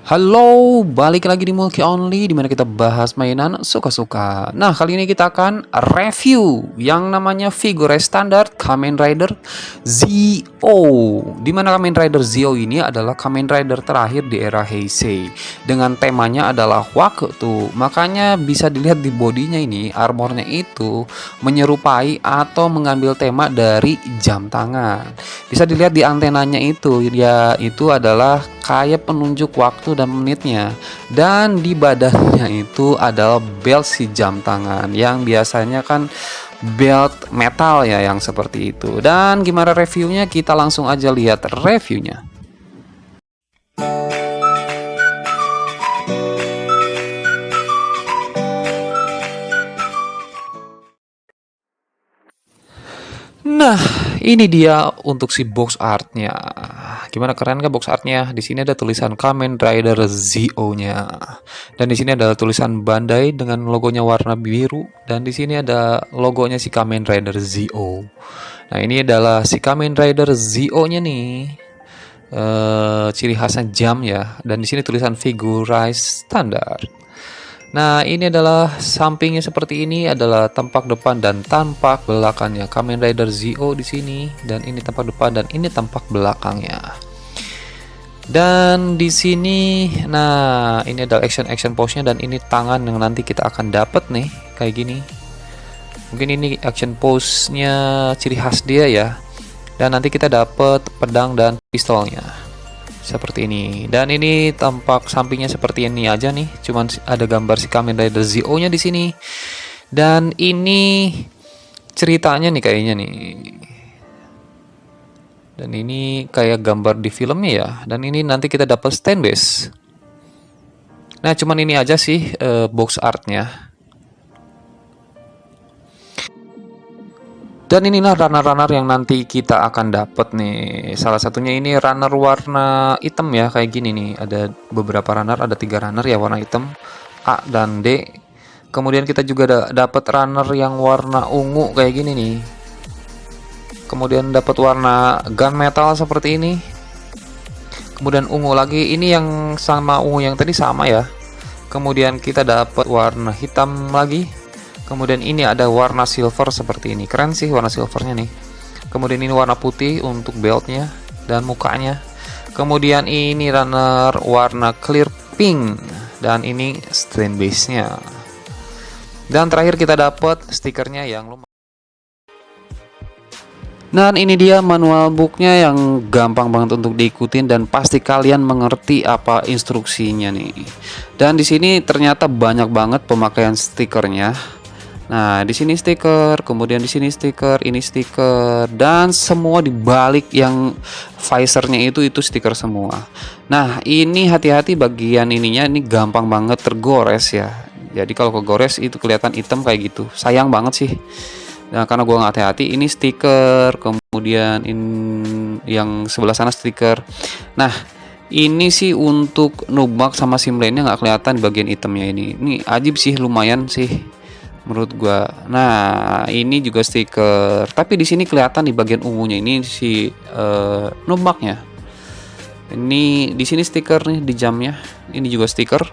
Halo, balik lagi di Mulki Only dimana kita bahas mainan suka-suka. Nah, kali ini kita akan review yang namanya figure standar Kamen Rider Zio. Dimana Kamen Rider Zio ini adalah Kamen Rider terakhir di era Heisei. Dengan temanya adalah waktu. Makanya bisa dilihat di bodinya ini, armornya itu menyerupai atau mengambil tema dari jam tangan. Bisa dilihat di antenanya itu, ya itu adalah kayak penunjuk waktu dan menitnya, dan di badannya itu adalah belt si jam tangan yang biasanya kan belt metal ya yang seperti itu. Dan gimana reviewnya, kita langsung aja lihat reviewnya. Nah, ini dia untuk si box artnya. Gimana, keren gak box artnya? Di sini ada tulisan Kamen Rider Zio-nya. Dan di sini ada tulisan Bandai dengan logonya warna biru. Dan di sini ada logonya si Kamen Rider Zio. Nah, ini adalah si Kamen Rider Zio-nya nih. Ciri khasnya jam ya. Dan di sini tulisan Figurize standar. Nah, ini adalah sampingnya seperti ini, adalah tampak depan dan tampak belakangnya. Kamen Rider Zio di sini, dan ini tampak depan dan ini tampak belakangnya. Dan di sini, nah ini adalah action pose-nya dan ini tangan yang nanti kita akan dapat nih kayak gini. Mungkin ini action pose-nya ciri khas dia ya. Dan nanti kita dapat pedang dan pistolnya seperti ini. Dan ini tampak sampingnya seperti ini aja nih, cuman ada gambar si Kamen Rider Zio-nya di sini. Dan ini ceritanya nih kayaknya nih. Dan ini kayak gambar di filmnya ya. Dan ini nanti kita dapat stand base. Nah, cuman ini aja sih box artnya. Dan inilah runner-runner yang nanti kita akan dapat nih. Salah satunya ini runner warna hitam ya, kayak gini nih. Ada beberapa runner, ada 3 runner ya warna hitam, A dan D. Kemudian kita juga dapat runner yang warna ungu kayak gini nih. Kemudian dapat warna gunmetal seperti ini. Kemudian ungu lagi, ini yang sama ungu yang tadi sama ya. Kemudian kita dapat warna hitam lagi. Kemudian ini ada warna silver seperti ini. Keren sih warna silvernya nih. Kemudian ini warna putih untuk beltnya dan mukanya. Kemudian ini runner warna clear pink. Dan ini stand base-nya. Dan terakhir kita dapat stikernya yang lumayan. Dan ini dia manual booknya yang gampang banget untuk diikutin dan pasti kalian mengerti apa instruksinya nih. Dan di sini ternyata banyak banget pemakaian stikernya. Nah, di sini stiker, kemudian di sini stiker, ini stiker, dan semua di balik yang visornya itu stiker semua. Nah, ini hati-hati bagian ininya, ini gampang banget tergores ya. Jadi kalau kegores itu kelihatan hitam kayak gitu. Sayang banget sih. Nah, karena gua nggak hati-hati, ini stiker, kemudian yang sebelah sana stiker. Nah, ini sih untuk nubak sama sim lainnya nggak kelihatan bagian hitamnya ini. Ini ajib sih, lumayan sih menurut gua. Nah, ini juga stiker, tapi di sini kelihatan di bagian ungunya ini si numbaknya. Ini di sini stiker nih di jamnya. Ini juga stiker.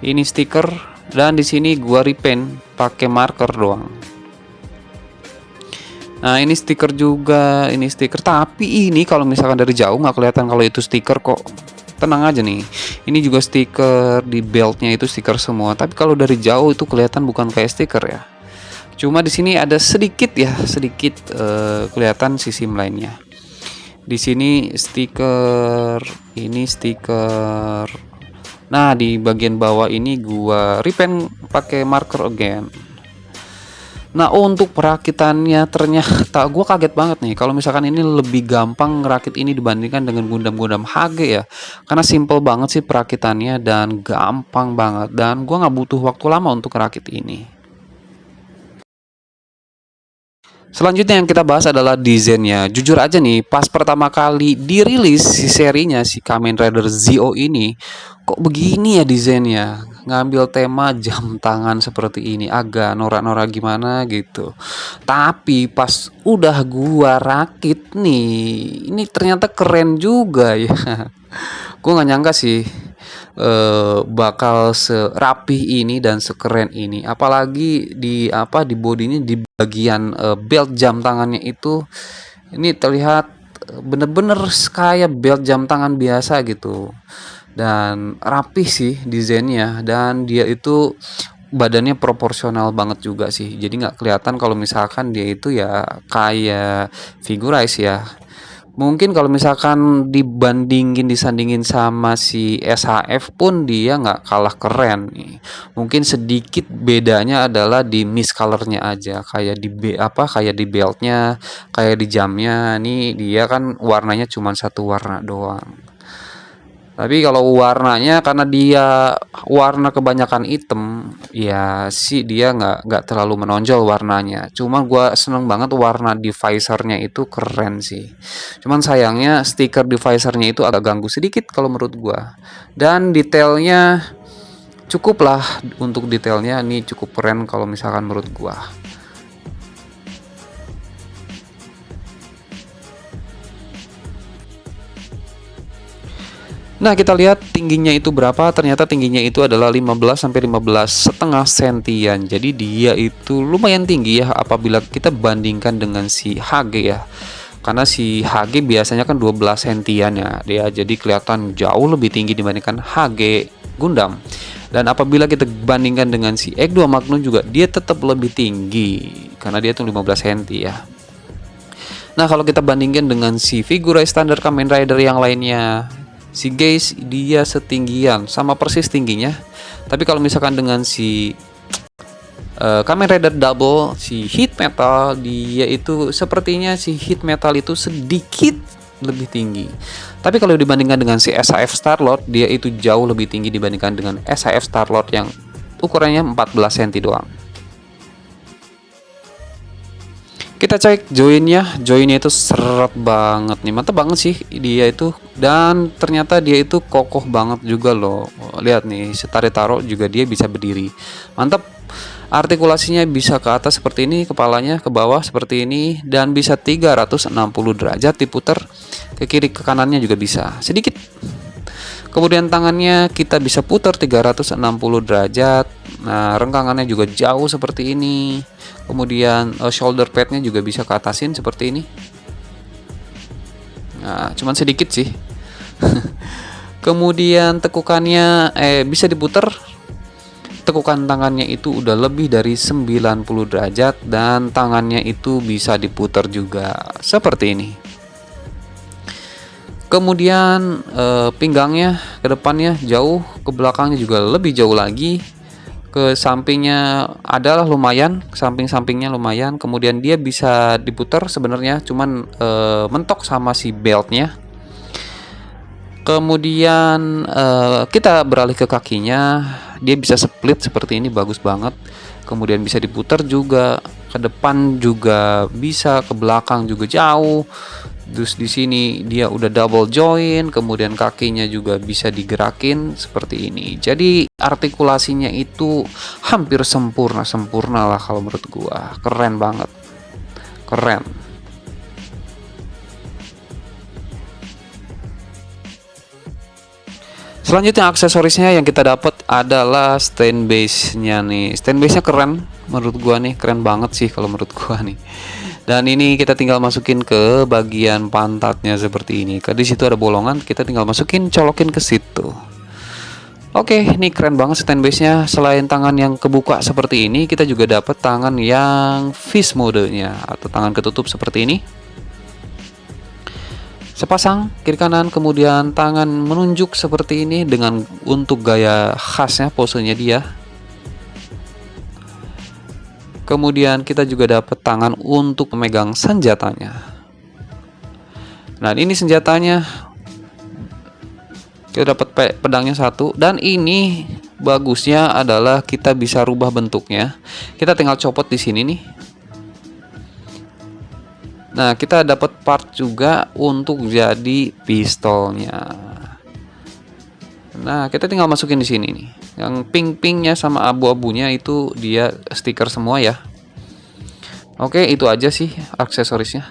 Ini stiker, dan di sini gua repaint pakai marker doang. Nah, ini stiker juga, ini stiker, tapi ini kalau misalkan dari jauh nggak kelihatan kalau itu stiker kok. Tenang aja nih, ini juga stiker di beltnya itu stiker semua. Tapi kalau dari jauh itu kelihatan bukan kayak stiker ya. Cuma di sini ada sedikit ya, sedikit kelihatan sisi lainnya. Di sini stiker, ini stiker. Nah, di bagian bawah ini gua repaint pakai marker again. Nah, untuk perakitannya ternyata gue kaget banget nih. Kalau misalkan ini lebih gampang ngerakit ini dibandingkan dengan Gundam HG ya. Karena simple banget sih perakitannya dan gampang banget. Dan gue nggak butuh waktu lama untuk ngerakit ini. Selanjutnya yang kita bahas adalah desainnya. Jujur aja nih, pas pertama kali dirilis si serinya si Kamen Rider Zio ini, kok begini ya desainnya? Ngambil tema jam tangan seperti ini, agak norak-norak gimana gitu. Tapi pas udah gua rakit nih, ini ternyata keren juga ya. Gua nggak nyangka sih. bakal serapih ini dan sekeren ini. Apalagi di di bodinya, di bagian belt jam tangannya itu, ini terlihat bener-bener kayak belt jam tangan biasa gitu, dan rapih sih desainnya, dan dia itu badannya proporsional banget juga sih, jadi nggak kelihatan kalau misalkan dia itu ya kayak figurize ya. Mungkin kalau misalkan disandingin sama si SHF pun dia nggak kalah keren nih. Mungkin sedikit bedanya adalah di mist colornya aja, kayak kayak di beltnya, kayak di jamnya. Nih dia kan warnanya cuma satu warna doang. Tapi kalau warnanya, karena dia warna kebanyakan hitam, ya sih dia nggak terlalu menonjol warnanya. Cuma gua seneng banget warna divisornya itu keren sih. Cuman sayangnya stiker divisornya itu agak ganggu sedikit kalau menurut gua. Dan detailnya cukup lah, untuk detailnya ini cukup keren kalau misalkan menurut gua. Nah, kita lihat tingginya itu berapa. Ternyata tingginya itu adalah 15 sampai 15,5 sentian. Jadi dia itu lumayan tinggi ya apabila kita bandingkan dengan si HG ya. Karena si HG biasanya kan 12 sentian ya. Dia jadi kelihatan jauh lebih tinggi dibandingkan HG Gundam. Dan apabila kita bandingkan dengan si X2 Magnum juga, dia tetap lebih tinggi karena dia tuh 15 senti ya. Nah, kalau kita bandingkan dengan si figure standar Kamen Rider yang lainnya, si Geis dia setinggian, sama persis tingginya. Tapi kalau misalkan dengan si Kamen Rider Double, si Heat Metal, dia itu sepertinya si Heat Metal itu sedikit lebih tinggi. Tapi kalau dibandingkan dengan si SHF Starlord, dia itu jauh lebih tinggi dibandingkan dengan SHF Starlord yang ukurannya 14 cm doang. Kita cek joinnya itu seret banget nih, mantap banget sih dia itu, dan ternyata dia itu kokoh banget juga loh. Lihat nih, taruh juga dia bisa berdiri, mantap. Artikulasinya bisa ke atas seperti ini, kepalanya ke bawah seperti ini, dan bisa 360 derajat diputar ke kiri ke kanannya juga bisa sedikit. Kemudian tangannya kita bisa putar 360 derajat. Nah, rengkangannya juga jauh seperti ini. Kemudian shoulder padnya juga bisa ke atasin seperti ini. Nah, cuman sedikit sih. Kemudian tekukannya bisa diputar. Tekukan tangannya itu udah lebih dari 90 derajat, dan tangannya itu bisa diputar juga seperti ini. Kemudian pinggangnya ke depannya jauh, ke belakangnya juga lebih jauh lagi. Ke sampingnya adalah lumayan, samping-sampingnya lumayan. Kemudian dia bisa diputar sebenarnya, cuman mentok sama si beltnya. Kemudian kita beralih ke kakinya, dia bisa split seperti ini, bagus banget. Kemudian bisa diputar juga, ke depan juga bisa, ke belakang juga jauh. Terus di sini dia udah double join, kemudian kakinya juga bisa digerakin seperti ini. Jadi artikulasinya itu hampir sempurna lah kalau menurut gua. Keren banget. Keren. Selanjutnya aksesorisnya yang kita dapat adalah stand base-nya nih. Stand base-nya keren menurut gua nih, keren banget sih kalau menurut gua nih. Dan ini kita tinggal masukin ke bagian pantatnya seperti ini. Di situ ada bolongan, kita tinggal masukin, colokin ke situ. Oke, ini keren banget stand base-nya. Selain tangan yang kebuka seperti ini, kita juga dapat tangan yang fist mode-nya atau tangan ketutup seperti ini. Sepasang kiri kanan, kemudian tangan menunjuk seperti ini dengan untuk gaya khasnya, posenya dia. Kemudian kita juga dapat tangan untuk memegang senjatanya. Nah, ini senjatanya. Kita dapat pedangnya satu, dan ini bagusnya adalah kita bisa rubah bentuknya. Kita tinggal copot di sini nih. Nah, kita dapat part juga untuk jadi pistolnya. Nah, kita tinggal masukin di sini nih. Yang pink-pinknya sama abu-abunya itu dia stiker semua ya. Oke, itu aja sih aksesorisnya.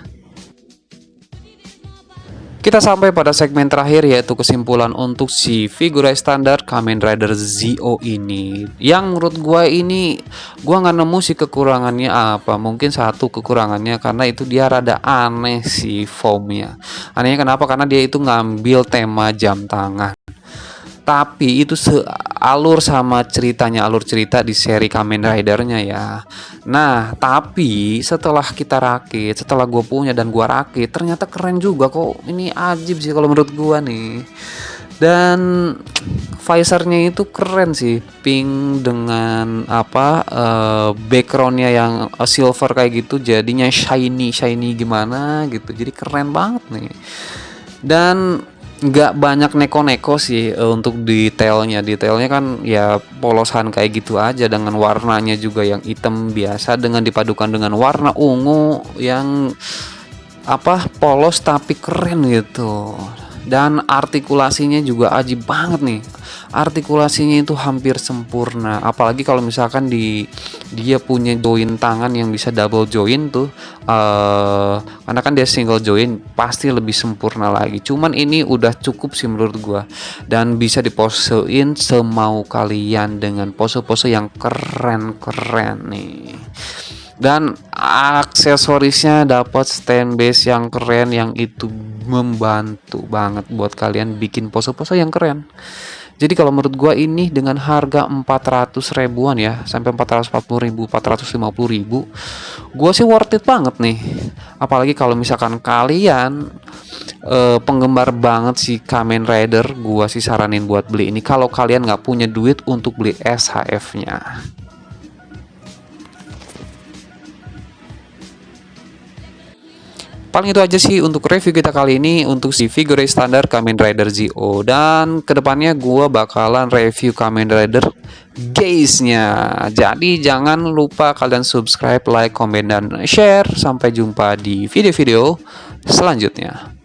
Kita sampai pada segmen terakhir, yaitu kesimpulan untuk si figurai standar Kamen Rider Zio ini. Yang menurut gua ini, gua nggak nemu sih kekurangannya apa. Mungkin satu kekurangannya karena itu dia rada aneh si foamnya. Anehnya kenapa? Karena dia itu ngambil tema jam tangan. Tapi itu sealur sama ceritanya, alur cerita di seri Kamen Rider-nya ya. Nah, tapi setelah kita rakit, setelah gue punya dan gue rakit, ternyata keren juga kok. Ini ajib sih kalau menurut gue nih. Dan visornya itu keren sih, pink dengan apa backgroundnya yang silver kayak gitu, jadinya shiny shiny gimana gitu. Jadi keren banget nih. Dan nggak banyak neko-neko sih untuk detailnya kan ya polosan kayak gitu aja, dengan warnanya juga yang hitam biasa dengan dipadukan dengan warna ungu yang apa polos tapi keren gitu. Dan artikulasinya juga ajib banget nih, artikulasinya itu hampir sempurna, apalagi kalau misalkan dia punya join tangan yang bisa double join tuh, karena kan dia single join pasti lebih sempurna lagi. Cuman ini udah cukup sih menurut gua, dan bisa diposein semau kalian dengan pose-pose yang keren-keren nih. Dan aksesorisnya dapat stand base yang keren, yang itu membantu banget buat kalian bikin pose-pose yang keren. Jadi kalau menurut gua ini dengan harga 400 ribuan ya, sampai 440 ribu, 450 ribu, gua sih worth it banget nih. Apalagi kalau misalkan kalian penggemar banget si Kamen Rider, gua sih saranin buat beli ini kalau kalian nggak punya duit untuk beli SHF-nya. Paling itu aja sih untuk review kita kali ini untuk si figurai standar Kamen Rider Zio, dan kedepannya gua bakalan review Kamen Rider Geass-nya. Jadi jangan lupa kalian subscribe, like, komen, dan share. Sampai jumpa di video-video selanjutnya.